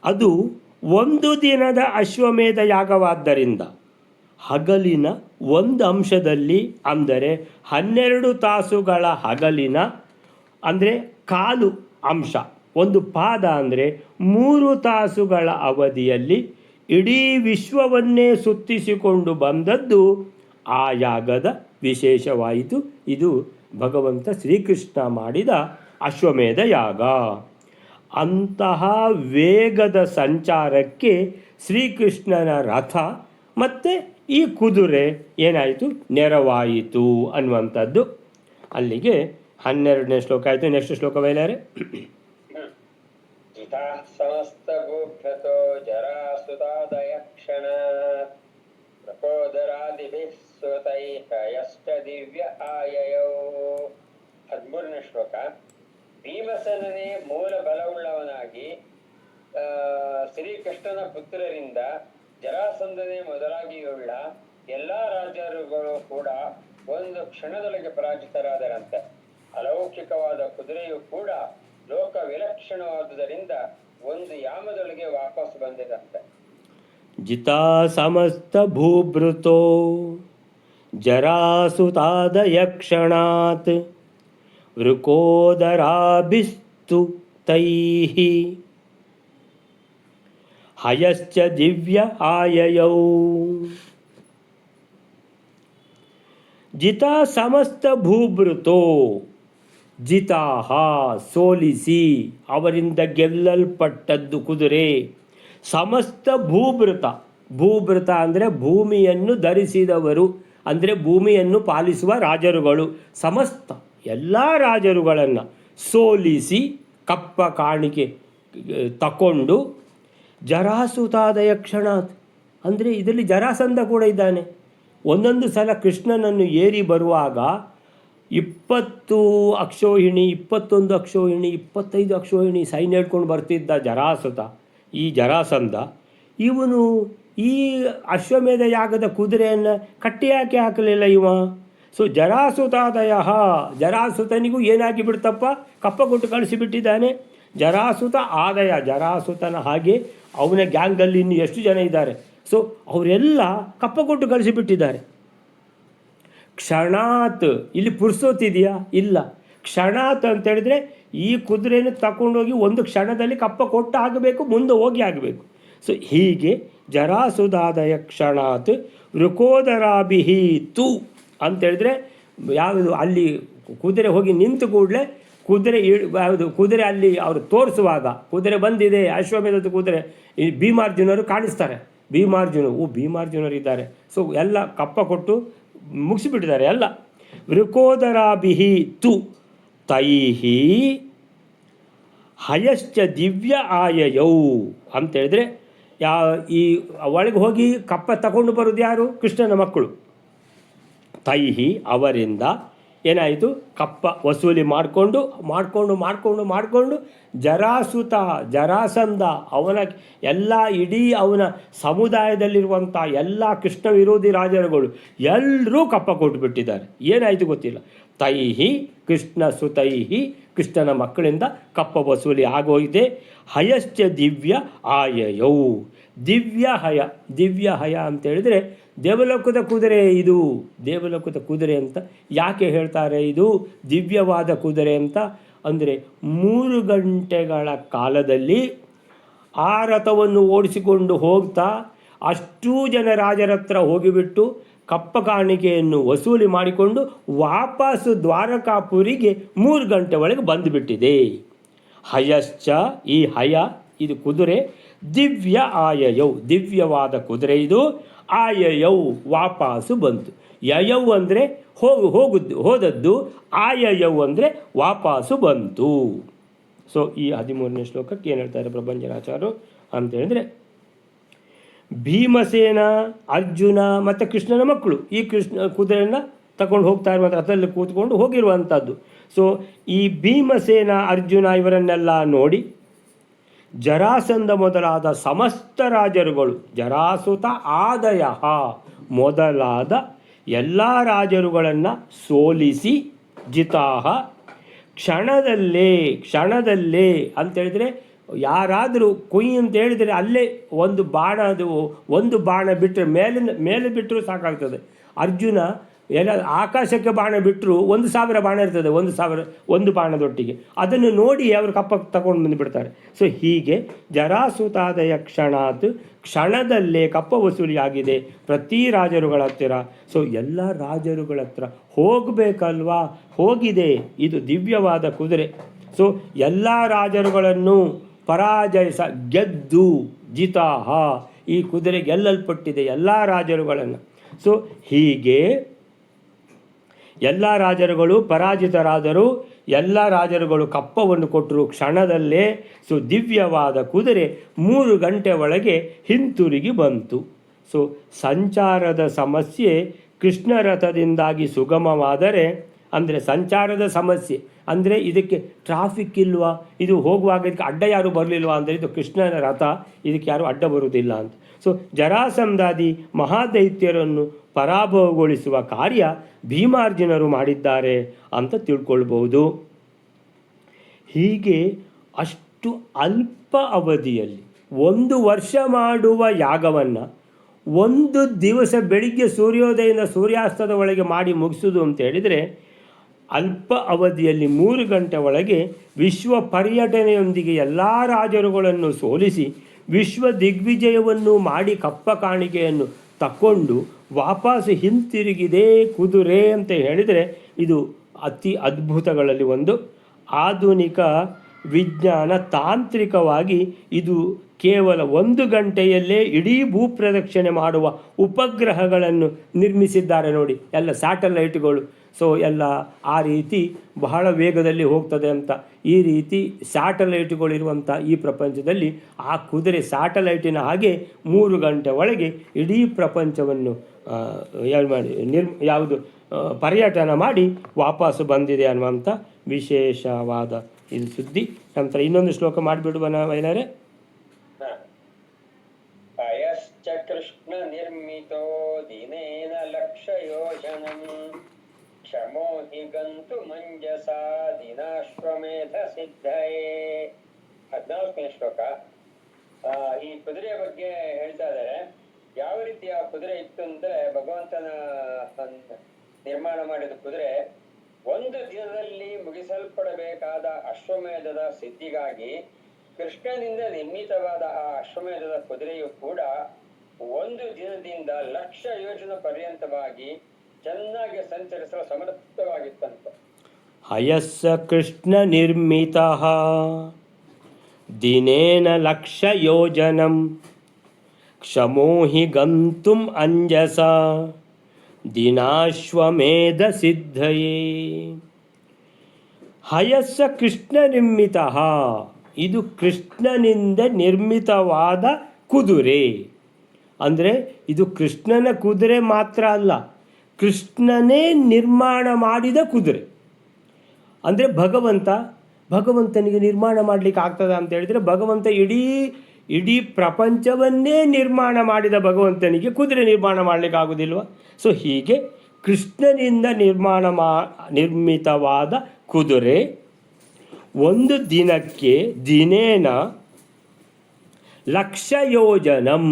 ಅದು ಒಂದು ದಿನದ ಅಶ್ವಮೇಧ ಯಾಗವಾದ್ದರಿಂದ ಹಗಲಿನ ಒಂದು ಅಂಶದಲ್ಲಿ, ಅಂದರೆ 12 ತಾಸುಗಳ ಹಗಲಿನ ಅಂದರೆ ಕಾಲು ಅಂಶ, ಒಂದು ಪಾದ ಅಂದರೆ 3 ತಾಸುಗಳ ಅವಧಿಯಲ್ಲಿ ಇಡೀ ವಿಶ್ವವನ್ನೇ ಸುತ್ತಿಸಿಕೊಂಡು ಬಂದದ್ದು ಆ ಯಾಗದ ವಿಶೇಷವಾಯಿತು. ಇದು ಭಗವಂತ ಶ್ರೀಕೃಷ್ಣ ಮಾಡಿದ ಅಶ್ವಮೇಧ ಯಾಗ. ಅಂತಹ ವೇಗದ ಸಂಚಾರಕ್ಕೆ ಶ್ರೀಕೃಷ್ಣನ ರಥ ಮತ್ತು ಈ ಕುದುರೆ ಏನಾಯಿತು, ನೆರವಾಯಿತು ಅನ್ನುವಂಥದ್ದು. ಅಲ್ಲಿಗೆ 12ನೇ ಶ್ಲೋಕ ಆಯಿತು. ನೆಕ್ಸ್ಟ್ ಶ್ಲೋಕ ಬಯಲಾರೆ. ಜಿತಾ ಸಮಸ್ತ ಭೂಭ್ರತೋ ಜರಾಸುತಾದಯ ಕ್ಷಣ ಪ್ರಕೋದರಾದಿಭಿಃ ಸುತೈಃ ದಿವ್ಯ ಆಯಯೌ. 13ನೇ ಶ್ಲೋಕ. ಭೀಮಸೇನನೇ ಮೂಲ ಬಲವುಳ್ಳವನಾಗಿ ಶ್ರೀಕೃಷ್ಣನ ಪುತ್ರರಿಂದ ಜರಾಸಂಧನೇ ಮೊದಲಾಗಿಯುಳ್ಳ ಎಲ್ಲ ರಾಜರುಗಳು ಕೂಡ ಒಂದು ಕ್ಷಣದೊಳಗೆ ಪರಾಜಿತರಾದರಂತೆ. ಅಲೌಕಿಕವಾದ ಕುದುರೆಯು ಕೂಡ ಲೋಕ ವಿಲಕ್ಷಣವಾದುದರಿಂದ ಒಂದು ಯಾಮದೊಳಗೆ ವಾಪಸ್ ಬಂದಿದಂತೆ. ಜಿತಾ ಸಮಸ್ತ ಭೂಭೃತೋ ಜರಾಸುತಾದಯ ಕ್ಷಣಾತ್ ವೃಕೋದರಾಭಿಸ್ತು ತೈಃ ಹಯಶ್ಚ ದಿವ್ಯ ಆಯಯೌ. ಜಿತಾ ಸಮಸ್ತ ಭೂಭೃತೋ, ಜಿತಾಹ ಸೋಲಿಸಿ ಅವರಿಂದ ಗೆಲ್ಲಲ್ಪಟ್ಟದ್ದು ಕುದುರೆ. ಸಮಸ್ತ ಭೂಭೃತ, ಭೂಭೃತ ಅಂದರೆ ಭೂಮಿಯನ್ನು ಧರಿಸಿದವರು, ಅಂದರೆ ಭೂಮಿಯನ್ನು ಪಾಲಿಸುವ ರಾಜರುಗಳು. ಸಮಸ್ತ ಎಲ್ಲ ರಾಜರುಗಳನ್ನು ಸೋಲಿಸಿ ಕಪ್ಪ ಕಾಣಿಕೆ ತಕೊಂಡು ಜರಾಸುತಾದಯ ಕ್ಷಣಾತ್, ಅಂದರೆ ಇದರಲ್ಲಿ ಜರಾಸಂಧ ಕೂಡ ಇದ್ದಾನೆ. ಒಂದೊಂದು ಸಲ ಕೃಷ್ಣನನ್ನು ಏರಿ ಬರುವಾಗ 20 ಅಕ್ಷೋಹಿಣಿ, 21 ಅಕ್ಷೋಹಿಣಿ, 25 ಅಕ್ಷೋಹಿಣಿ ಸೈನ್ಯ ಹಿಡ್ಕೊಂಡು ಬರ್ತಿದ್ದ ಜರಾಸುತ, ಈ ಜರಾಸಂಧ. ಇವನು ಈ ಅಶ್ವಮೇಧ ಯಾಗದ ಕುದುರೆಯನ್ನು ಕಟ್ಟಿ ಯಾಕೆ ಹಾಕಲಿಲ್ಲ ಇವ? ಸೊ ಜರಾಸುತಾದಯ, ಜರಾಸುತನಿಗೂ ಏನಾಗಿ ಬಿಡ್ತಪ್ಪ, ಕಪ್ಪ ಕೊಟ್ಟು ಕಳಿಸಿಬಿಟ್ಟಿದ್ದಾನೆ. ಜರಾಸುತ ಆದಯ, ಜರಾಸುತನ ಹಾಗೆ ಅವನ ಗ್ಯಾಂಗಲ್ಲಿ ಇನ್ನು ಎಷ್ಟು ಜನ ಇದ್ದಾರೆ, ಸೊ ಅವರೆಲ್ಲ ಕಪ್ಪ ಕೊಟ್ಟು ಕಳಿಸಿಬಿಟ್ಟಿದ್ದಾರೆ. ಕ್ಷಣಾತ್, ಇಲ್ಲಿ ಪುರ್ಸೋತಿದೆಯಾ? ಇಲ್ಲ. ಕ್ಷಣಾತ್ ಅಂತ ಹೇಳಿದ್ರೆ ಈ ಕುದುರೆಯನ್ನು ತಗೊಂಡೋಗಿ ಒಂದು ಕ್ಷಣದಲ್ಲಿ ಕಪ್ಪ ಕೊಟ್ಟು ಆಗಬೇಕು, ಮುಂದೆ ಹೋಗಿ ಆಗಬೇಕು. ಸೊ ಹೀಗೆ ಜರಾಸುದಾದಯ ಕ್ಷಣಾತ್ ವೃಕೋದರಾಭಿಹಿ ತು ಅಂತೇಳಿದ್ರೆ ಯಾವುದು, ಅಲ್ಲಿ ಕುದುರೆ ಹೋಗಿ ನಿಂತು ಕೂಡಲೇ ಕುದುರೆ ಯಾವುದು, ಕುದುರೆ ಅಲ್ಲಿ ಅವರು ತೋರಿಸುವಾಗ ಕುದುರೆ ಬಂದಿದೆ, ಅಶ್ವಮೇಧದ ಕುದುರೆ, ಈ ಭೀಮಾರ್ಜುನರು ಕಾಣಿಸ್ತಾರೆ. ಭೀಮಾರ್ಜುನರು ಇದ್ದಾರೆ. ಸೊ ಎಲ್ಲ ಕಪ್ಪ ಕೊಟ್ಟು ಮುಗಿಸಿಬಿಟ್ಟಿದ್ದಾರೆ ಎಲ್ಲ. ವೃಕೋದರಾಭಿಹಿ ತು ತೈಹಿ ಹಯಶ್ಚ ದಿವ್ಯ ಆಯಯೌ ಅಂತೇಳಿದ್ರೆ ಈ ಒಳಗೆ ಹೋಗಿ ಕಪ್ಪ ತಗೊಂಡು ಬರೋದು ಯಾರು? ಕೃಷ್ಣನ ಮಕ್ಕಳು. ತೈಹಿ ಅವರಿಂದ ಏನಾಯಿತು, ಕಪ್ಪ ವಸೂಲಿ ಮಾಡಿಕೊಂಡು ಜರಾಸಂಧ ಅವನ ಎಲ್ಲ ಇಡೀ ಅವನ ಸಮುದಾಯದಲ್ಲಿರುವಂಥ ಎಲ್ಲ ಕೃಷ್ಣ ವಿರೋಧಿ ರಾಜರುಗಳು ಎಲ್ಲರೂ ಕಪ್ಪ ಕೊಟ್ಟುಬಿಟ್ಟಿದ್ದಾರೆ. ಏನಾಯಿತು ಗೊತ್ತಿಲ್ಲ. ತೈಹಿ ಕೃಷ್ಣ ಸುತೈಹಿ, ಕೃಷ್ಣನ ಮಕ್ಕಳಿಂದ ಕಪ್ಪ ವಸೂಲಿ ಆಗೋಗಿದೆ. ಹಯಶ್ಚ ದಿವ್ಯ ಆಯಯೌ, ದಿವ್ಯ ಹಯ ಅಂತೇಳಿದರೆ ದೇವಲೋಕದ ಕುದುರೆ. ಇದು ದೇವಲೋಕದ ಕುದುರೆ ಅಂತ ಯಾಕೆ ಹೇಳ್ತಾರೆ? ಇದು ದಿವ್ಯವಾದ ಕುದುರೆ ಅಂತ ಅಂದರೆ 3 ಗಂಟೆಗಳ ಕಾಲದಲ್ಲಿ ಆ ರಥವನ್ನು ಓಡಿಸಿಕೊಂಡು ಹೋಗ್ತಾ ಅಷ್ಟೂ ಜನ ರಾಜರ ಹತ್ರ ಹೋಗಿಬಿಟ್ಟು ಕಪ್ಪ ಕಾಣಿಕೆಯನ್ನು ವಸೂಲಿ ಮಾಡಿಕೊಂಡು ವಾಪಸ್ಸು ದ್ವಾರಕಾಪುರಿಗೆ 3 ಗಂಟೆ ಒಳಗೆ ಬಂದುಬಿಟ್ಟಿದೆ. ಹಯಶ್ಚ, ಈ ಹಯ ಇದು ಕುದುರೆ. ದಿವ್ಯ ಆಯಯೌ, ದಿವ್ಯವಾದ ಕುದುರೆ ಇದು. ಆಯಯೌ ವಾಪಸ್ಸು ಬಂತು. ಯಯೌ ಅಂದರೆ ಹೋದದ್ದು, ಆಯಯೌ ಅಂದರೆ ವಾಪಸ್ಸು ಬಂತು. ಸೊ ಈ 13ನೇ ಶ್ಲೋಕಕ್ಕೆ ಏನು ಹೇಳ್ತಾರೆ ಪ್ರಭಂಜನಾಚಾರ್ಯರು ಅಂತ ಹೇಳಿದ್ರೆ, ಭೀಮಸೇನ, ಅರ್ಜುನ ಮತ್ತು ಕೃಷ್ಣನ ಮಕ್ಕಳು ಈ ಕುದುರೆಯನ್ನು ತಗೊಂಡು ಹೋಗ್ತಾ ಇರುವಂಥ ರಥದಲ್ಲಿ ಕೂತ್ಕೊಂಡು ಹೋಗಿರುವಂಥದ್ದು. ಸೊ ಈ ಭೀಮಸೇನ, ಅರ್ಜುನ ಇವರನ್ನೆಲ್ಲ ನೋಡಿ ಜರಾಸಂಧ ಮೊದಲಾದ ಸಮಸ್ತ ರಾಜರುಗಳು, ಜರಾಸುತ ಆದಯ ಮೊದಲಾದ ಎಲ್ಲ ರಾಜರುಗಳನ್ನು ಸೋಲಿಸಿ, ಜಿತಾಹ ಕ್ಷಣದಲ್ಲೇ ಅಂತೇಳಿದರೆ ಯಾರಾದರೂ ಕುಯ್ ಅಂತ ಹೇಳಿದರೆ ಅಲ್ಲೇ ಒಂದು ಬಾಣ ಬಿಟ್ಟರೆ ಮೇಲೆ ಬಿಟ್ಟರೂ ಸಾಕಾಗ್ತದೆ. ಅರ್ಜುನ ಎಲ್ಲ ಆಕಾಶಕ್ಕೆ ಬಾಣ ಬಿಟ್ಟರು 1,000 ಬಾಣ ಇರ್ತದೆ, 1,000 ಬಾಣದೊಟ್ಟಿಗೆ. ಅದನ್ನು ನೋಡಿ ಅವರು ಕಪ್ಪ ತಗೊಂಡು ಬಂದುಬಿಡ್ತಾರೆ. ಸೊ ಹೀಗೆ ಜರಾಸುತಾದಯ ಕ್ಷಣದಲ್ಲೇ ಕಪ್ಪ ವಸೂಲಿಯಾಗಿದೆ ಪ್ರತಿ ರಾಜರುಗಳ ಹತ್ತಿರ. ಸೊ ಎಲ್ಲ ರಾಜರುಗಳ ಹತ್ರ ಹೋಗಬೇಕಲ್ವಾ, ಹೋಗಿದೆ. ಇದು ದಿವ್ಯವಾದ ಕುದುರೆ. ಸೊ ಎಲ್ಲ ರಾಜರುಗಳನ್ನು ಗೆದ್ದು ಜಿತಾಹ, ಈ ಕುದುರೆ ಗೆಲ್ಲಲ್ಪಟ್ಟಿದೆ ಎಲ್ಲ ರಾಜರುಗಳನ್ನು. ಸೊ ಹೀಗೆ ಎಲ್ಲ ರಾಜರುಗಳು ಪರಾಜಿತರಾದರು, ಎಲ್ಲ ರಾಜರುಗಳು ಕಪ್ಪವನ್ನು ಕೊಟ್ಟರು ಕ್ಷಣದಲ್ಲೇ. ಸೊ ದಿವ್ಯವಾದ ಕುದುರೆ 3 ಗಂಟೆ ಒಳಗೆ ಹಿಂತಿರುಗಿ ಬಂತು. ಸೊ ಸಂಚಾರದ ಸಮಸ್ಯೆ ಕೃಷ್ಣ ರಥದಿಂದಾಗಿ ಸುಗಮವಾದರೆ, ಅಂದರೆ ಸಂಚಾರದ ಸಮಸ್ಯೆ ಅಂದರೆ ಇದಕ್ಕೆ ಟ್ರಾಫಿಕ್ ಇಲ್ವಾ, ಇದು ಹೋಗುವಾಗ ಇದಕ್ಕೆ ಅಡ್ಡ ಯಾರು ಬರಲಿಲ್ವಾ ಅಂದರೆ ಇದು ಕೃಷ್ಣನ ರಥ, ಇದಕ್ಕೆ ಯಾರು ಅಡ್ಡ ಬರುವುದಿಲ್ಲ ಅಂತ. ಸೊ ಜರಾಸಂಧಾದಿ ಮಹಾದೈತ್ಯರನ್ನು ಪರಾಭವಗೊಳಿಸುವ ಕಾರ್ಯ ಭೀಮಾರ್ಜುನರು ಮಾಡಿದ್ದಾರೆ ಅಂತ ತಿಳ್ಕೊಳ್ಬಹುದು. ಹೀಗೆ ಅಷ್ಟು ಅಲ್ಪ ಅವಧಿಯಲ್ಲಿ 1 ವರ್ಷ ಮಾಡುವ ಯಾಗವನ್ನು 1 ದಿವಸ ಬೆಳಿಗ್ಗೆ ಸೂರ್ಯೋದಯದಿಂದ ಸೂರ್ಯಾಸ್ತದ ಒಳಗೆ ಮಾಡಿ ಮುಗಿಸೋದು ಅಂತ ಹೇಳಿದರೆ, ಅಲ್ಪ ಅವಧಿಯಲ್ಲಿ 3 ಗಂಟೆ ಒಳಗೆ ವಿಶ್ವ ಪರ್ಯಟನೆಯೊಂದಿಗೆ ಎಲ್ಲ ರಾಜರುಗಳನ್ನು ಸೋಲಿಸಿ ವಿಶ್ವ ದಿಗ್ವಿಜಯವನ್ನು ಮಾಡಿ ಕಪ್ಪ ಕಾಣಿಕೆಯನ್ನು ತಕ್ಕೊಂಡು ವಾಪಸ್ ಹಿಂತಿರುಗಿದೆ ಕುದುರೆ ಅಂತ ಹೇಳಿದರೆ ಇದು ಅತಿ ಅದ್ಭುತಗಳಲ್ಲಿ ಒಂದು. ಆಧುನಿಕ ವಿಜ್ಞಾನ ತಾಂತ್ರಿಕವಾಗಿ ಇದು ಕೇವಲ 1 ಗಂಟೆಯಲ್ಲೇ ಇಡೀ ಭೂಪ್ರದಕ್ಷಿಣೆ ಮಾಡುವ ಉಪಗ್ರಹಗಳನ್ನು ನಿರ್ಮಿಸಿದ್ದಾರೆ ನೋಡಿ, ಎಲ್ಲ ಸ್ಯಾಟಲೈಟ್ಗಳು. ಸೊ ಎಲ್ಲ ಆ ರೀತಿ ಬಹಳ ವೇಗದಲ್ಲಿ ಹೋಗ್ತದೆ ಅಂತ. ಈ ರೀತಿ ಸ್ಯಾಟಲೈಟ್ಗಳಿರುವಂಥ ಈ ಪ್ರಪಂಚದಲ್ಲಿ ಆ ಕುದುರೆ ಸ್ಯಾಟಲೈಟಿನ ಹಾಗೆ 3 ಗಂಟೆ ಒಳಗೆ ಇಡೀ ಪ್ರಪಂಚವನ್ನು ಪರ್ಯಟನ ಮಾಡಿ ವಾಪಸ್ಸು ಬಂದಿದೆ ಅನ್ನುವಂಥ ವಿಶೇಷವಾದ ಇದು ಸುದ್ದಿ. ನಂತರ ಇನ್ನೊಂದು ಶ್ಲೋಕ ಮಾಡಿಬಿಡುವನ ವೈನರೇ. ಅಯಶ್ಚ ಕೃಷ್ಣ ನಿರ್ಮಿತೋ ದಿನೇನ ಲಕ್ಷ ಯೋಜನಂ ಕ್ಷಮೋ ಹಿ ಗಂತು ಮಂಜಸ ದಿನಾಶ್ವಮೇಧ ಸಿದ್ಧಯೇ. 14ನೇ ಶ್ಲೋಕ. ಈ ಕುದುರೆಯ ಬಗ್ಗೆ ಹೇಳ್ತಾ ಇದ್ದಾರೆ. ಯಾವ ರೀತಿ ಆ ಕುದುರೆ ಇತ್ತು ಅಂದ್ರೆ, ಭಗವಂತನ ನಿರ್ಮಾಣ ಮಾಡಿದ ಕುದುರೆ 1 ದಿನದಲ್ಲಿ ಮುಗಿಸಲ್ಪಡಬೇಕಾದ ಅಶ್ವಮೇಧದ ಸಿದ್ಧಿಗಾಗಿ ಕೃಷ್ಣನಿಂದ ನಿರ್ಮಿತವಾದ ಆ ಅಶ್ವಮೇಧದ ಕುದುರೆಯು ಕೂಡ 1 ದಿನದಿಂದ 1,00,000 ಯೋಜನ ಪರ್ಯಂತವಾಗಿ ಚೆನ್ನಾಗಿ ಸಂಚರಿಸಲು ಸಮರ್ಥವಾಗಿತ್ತಂತೆ. ಹಯಸ್ಸ ಕೃಷ್ಣ ನಿರ್ಮಿತ ದಿನೇನ 1,00,000 ಯೋಜನಂ ಕ್ಷಮೋ ಹಿ ಗಂತುಂ ಅಂಜಸ ದಿನಾಶ್ವಮೇಧ ಸಿದ್ಧಯೇ. ಹಯಸ್ಸ ಕೃಷ್ಣ ನಿರ್ಮಿತ, ಇದು ಕೃಷ್ಣನಿಂದ ನಿರ್ಮಿತವಾದ ಕುದುರೆ. ಅಂದರೆ ಇದು ಕೃಷ್ಣನ ಕುದುರೆ ಮಾತ್ರ ಅಲ್ಲ, ಕೃಷ್ಣನೇ ನಿರ್ಮಾಣ ಮಾಡಿದ ಕುದುರೆ. ಅಂದರೆ ಭಗವಂತನಿಗೆ ನಿರ್ಮಾಣ ಮಾಡಲಿಕ್ಕೆ ಆಗ್ತದೆ ಅಂತ ಹೇಳಿದರೆ, ಭಗವಂತ ಇಡೀ ಪ್ರಪಂಚವನ್ನೇ ನಿರ್ಮಾಣ ಮಾಡಿದ ಭಗವಂತನಿಗೆ ಕುದುರೆ ನಿರ್ಮಾಣ ಮಾಡಲಿಕ್ಕೆ ಆಗೋದಿಲ್ವ? ಸೊ ಹೀಗೆ ಕೃಷ್ಣನಿಂದ ನಿರ್ಮಿತವಾದ ಕುದುರೆ 1 ದಿನಕ್ಕೆ ದಿನೇನ 1,00,000 ಯೋಜನಂ.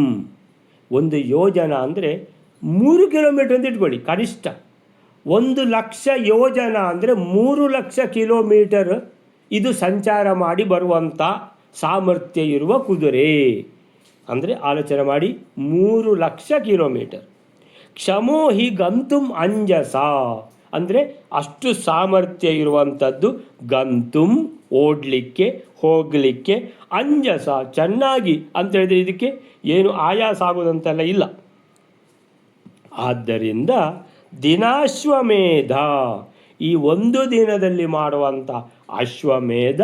1 ಯೋಜನ ಅಂದರೆ 3 ಕಿಲೋಮೀಟರ್ ಅಂತ ಇಟ್ಕೊಳ್ಳಿ ಕನಿಷ್ಠ. 1,00,000 ಯೋಜನ ಅಂದರೆ 3,00,000 ಕಿಲೋಮೀಟರ್ ಇದು ಸಂಚಾರ ಮಾಡಿ ಬರುವಂಥ ಸಾಮರ್ಥ್ಯ ಇರುವ ಕುದುರೆ. ಅಂದರೆ ಆಲೋಚನೆ ಮಾಡಿ, 3,00,000 ಕಿಲೋಮೀಟರ್. ಕ್ಷಮೋ ಹಿ ಗಂತುಂ ಅಂಜಸ, ಅಂದರೆ ಅಷ್ಟು ಸಾಮರ್ಥ್ಯ ಇರುವಂಥದ್ದು. ಗಂತುಂ ಓಡಲಿಕ್ಕೆ, ಹೋಗಲಿಕ್ಕೆ, ಅಂಜಸ ಚೆನ್ನಾಗಿ ಅಂತ ಹೇಳಿದರೆ ಇದಕ್ಕೆ ಏನು ಆಯಾಸ ಆಗೋದಂತೆಲ್ಲ ಇಲ್ಲ. ಆದ್ದರಿಂದ ದಿನಾಶ್ವಮೇಧ, ಈ 1 ದಿನದಲ್ಲಿ ಮಾಡುವಂಥ ಅಶ್ವಮೇಧ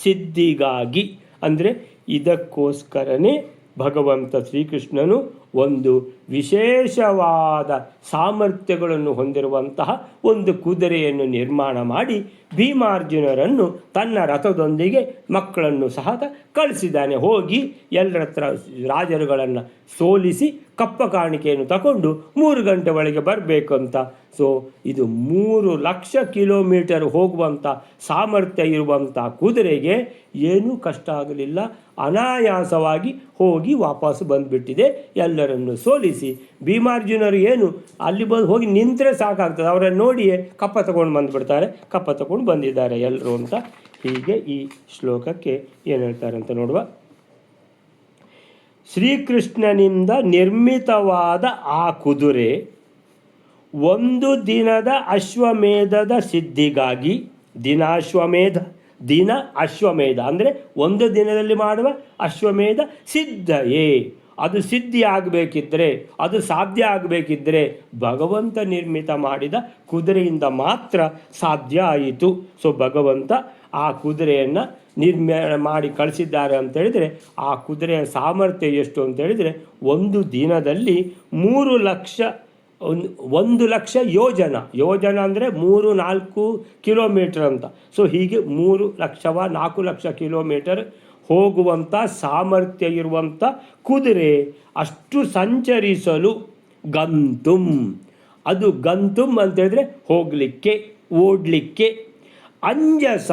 ಸಿದ್ಧಿಗಾಗಿ, ಅಂದರೆ ಇದಕ್ಕೋಸ್ಕರನೇ ಭಗವಂತ ಶ್ರೀಕೃಷ್ಣನು ಒಂದು ವಿಶೇಷವಾದ ಸಾಮರ್ಥ್ಯಗಳನ್ನು ಹೊಂದಿರುವಂತಹ ಒಂದು ಕುದುರೆಯನ್ನು ನಿರ್ಮಾಣ ಮಾಡಿ ಭೀಮಾರ್ಜುನರನ್ನು ತನ್ನ ರಥದೊಂದಿಗೆ ಮಕ್ಕಳನ್ನು ಸಹ ಕಳಿಸಿದ್ದಾನೆ. ಹೋಗಿ ಎಲ್ಲರ ಹತ್ರ ರಾಜರುಗಳನ್ನು ಸೋಲಿಸಿ ಕಪ್ಪ ಕಾಣಿಕೆಯನ್ನು ತಗೊಂಡು 3 ಗಂಟೆ ಒಳಗೆ ಬರಬೇಕು ಅಂತ. ಸೊ ಇದು 3,00,000 ಕಿಲೋಮೀಟರ್ ಹೋಗುವಂಥ ಸಾಮರ್ಥ್ಯ ಇರುವಂಥ ಕುದುರೆಗೆ ಏನೂ ಕಷ್ಟ ಆಗಲಿಲ್ಲ, ಅನಾಯಾಸವಾಗಿ ಹೋಗಿ ವಾಪಸ್ ಬಂದುಬಿಟ್ಟಿದೆ. ಎಲ್ಲರನ್ನು ಸೋಲಿಸಿ ಭೀಮಾರ್ಜುನರು ಏನು ಅಲ್ಲಿ ಹೋಗಿ ನಿಂತರೆ ಸಾಕಾಗ್ತದೆ, ಅವರನ್ನು ನೋಡಿಯೇ ಕಪ್ಪ ತಗೊಂಡು ಬಂದುಬಿಡ್ತಾರೆ, ಕಪ್ಪ ತಗೊಂಡು ಬಂದಿದ್ದಾರೆ ಎಲ್ಲರೂ ಅಂತ. ಹೀಗೆ ಈ ಶ್ಲೋಕಕ್ಕೆ ಏನು ಹೇಳ್ತಾರೆ ಅಂತ ನೋಡುವ. ಶ್ರೀಕೃಷ್ಣನಿಂದ ನಿರ್ಮಿತವಾದ ಆ ಕುದುರೆ ಒಂದು ದಿನದ ಅಶ್ವಮೇಧದ ಸಿದ್ಧಿಗಾಗಿ, ದಿನ ಅಶ್ವಮೇಧ ಅಂದರೆ ಒಂದು ದಿನದಲ್ಲಿ ಮಾಡುವ ಅಶ್ವಮೇಧ ಸಿದ್ಧಯೇ, ಅದು ಸಿದ್ಧಿ ಆಗಬೇಕಿದ್ದರೆ, ಅದು ಸಾಧ್ಯ ಆಗಬೇಕಿದ್ದರೆ ಭಗವಂತ ನಿರ್ಮಿತ ಮಾಡಿದ ಕುದುರೆಯಿಂದ ಮಾತ್ರ ಸಾಧ್ಯ ಆಯಿತು. ಸೊ ಭಗವಂತ ಆ ಕುದುರೆಯನ್ನು ನಿರ್ಮಾಣ ಮಾಡಿ ಕಳಿಸಿದ್ದಾರೆ ಅಂತೇಳಿದರೆ ಆ ಕುದುರೆಯ ಸಾಮರ್ಥ್ಯ ಎಷ್ಟು ಅಂತೇಳಿದರೆ ಒಂದು ದಿನದಲ್ಲಿ 1,00,000 ಯೋಜನ ಅಂದರೆ 3-4 ಕಿಲೋಮೀಟರ್ ಅಂತ. ಸೊ ಹೀಗೆ 3,00,000-4,00,000 ಕಿಲೋಮೀಟರ್ ಹೋಗುವಂಥ ಸಾಮರ್ಥ್ಯ ಇರುವಂಥ ಕುದುರೆ ಅಷ್ಟು ಸಂಚರಿಸಲು ಗಂತುಂ, ಅದು ಗಂತುಂ ಅಂತೇಳಿದರೆ ಹೋಗಲಿಕ್ಕೆ, ಓಡಲಿಕ್ಕೆ. ಅಂಜಸ,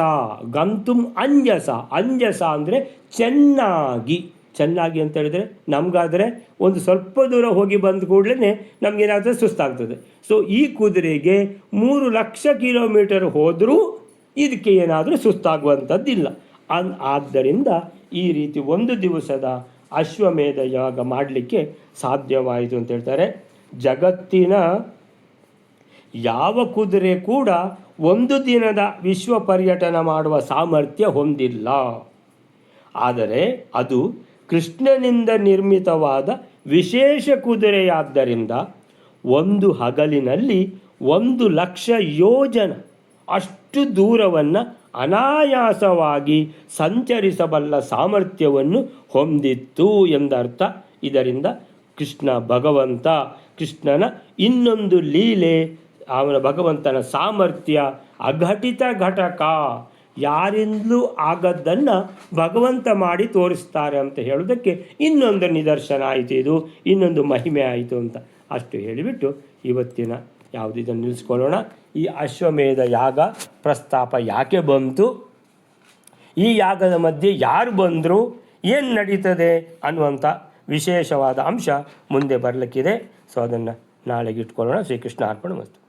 ಗಂತುಂ ಅಂಜಸ ಅಂದರೆ ಚೆನ್ನಾಗಿ ಅಂತ ಹೇಳಿದರೆ ನಮಗಾದರೆ ಒಂದು ಸ್ವಲ್ಪ ದೂರ ಹೋಗಿ ಬಂದ ಕೂಡಲೇ ನಮಗೇನಾದರೂ ಸುಸ್ತಾಗ್ತದೆ. ಸೊ ಈ ಕುದುರೆಗೆ 3,00,000 ಕಿಲೋಮೀಟರ್ ಹೋದರೂ ಇದಕ್ಕೆ ಏನಾದರೂ ಸುಸ್ತಾಗುವಂಥದ್ದಿಲ್ಲ. ಆದ್ದರಿಂದ ಈ ರೀತಿ ಒಂದು ದಿವಸದ ಅಶ್ವಮೇಧ ಯಾಗ ಮಾಡಲಿಕ್ಕೆ ಸಾಧ್ಯವಾಯಿತು ಅಂತ ಹೇಳ್ತಾರೆ. ಜಗತ್ತಿನ ಯಾವ ಕುದುರೆ ಕೂಡ ಒಂದು ದಿನದ ವಿಶ್ವ ಪರ್ಯಟನ ಮಾಡುವ ಸಾಮರ್ಥ್ಯ ಹೊಂದಿಲ್ಲ. ಆದರೆ ಅದು ಕೃಷ್ಣನಿಂದ ನಿರ್ಮಿತವಾದ ವಿಶೇಷ ಕುದುರೆಯಾದ್ದರಿಂದ ಒಂದು ಹಗಲಿನಲ್ಲಿ 1,00,000 ಯೋಜನ ಅಷ್ಟು ದೂರವನ್ನು ಅನಾಯಾಸವಾಗಿ ಸಂಚರಿಸಬಲ್ಲ ಸಾಮರ್ಥ್ಯವನ್ನು ಹೊಂದಿತ್ತು ಎಂದರ್ಥ. ಇದರಿಂದ ಕೃಷ್ಣನ ಇನ್ನೊಂದು ಲೀಲೆ, ಅವನ ಭಗವಂತನ ಸಾಮರ್ಥ್ಯ ಅಘಟಿತ ಘಟಕ, ಯಾರಿಂದಲೂ ಆಗದ್ದನ್ನು ಭಗವಂತ ಮಾಡಿ ತೋರಿಸ್ತಾರೆ ಅಂತ ಹೇಳೋದಕ್ಕೆ ಇನ್ನೊಂದು ನಿದರ್ಶನ ಆಯಿತು, ಇದು ಇನ್ನೊಂದು ಮಹಿಮೆ ಆಯಿತು ಅಂತ ಅಷ್ಟು ಹೇಳಿಬಿಟ್ಟು ಇವತ್ತಿನ ಯಾವುದಿದನ್ನು ನಿಲ್ಲಿಸ್ಕೊಳ್ಳೋಣ. ಈ ಅಶ್ವಮೇಧ ಯಾಗ ಪ್ರಸ್ತಾಪ ಯಾಕೆ ಬಂತು, ಈ ಯಾಗದ ಮಧ್ಯೆ ಯಾರು ಬಂದರು, ಏನು ನಡೀತದೆ ಅನ್ನುವಂಥ ವಿಶೇಷವಾದ ಅಂಶ ಮುಂದೆ ಬರಲಿಕ್ಕಿದೆ. ಸೊ ಅದನ್ನು ನಾಳೆಗೆ ಇಟ್ಕೊಳ್ಳೋಣ. ಶ್ರೀಕೃಷ್ಣ ಅರ್ಪಣಮಸ್ತು.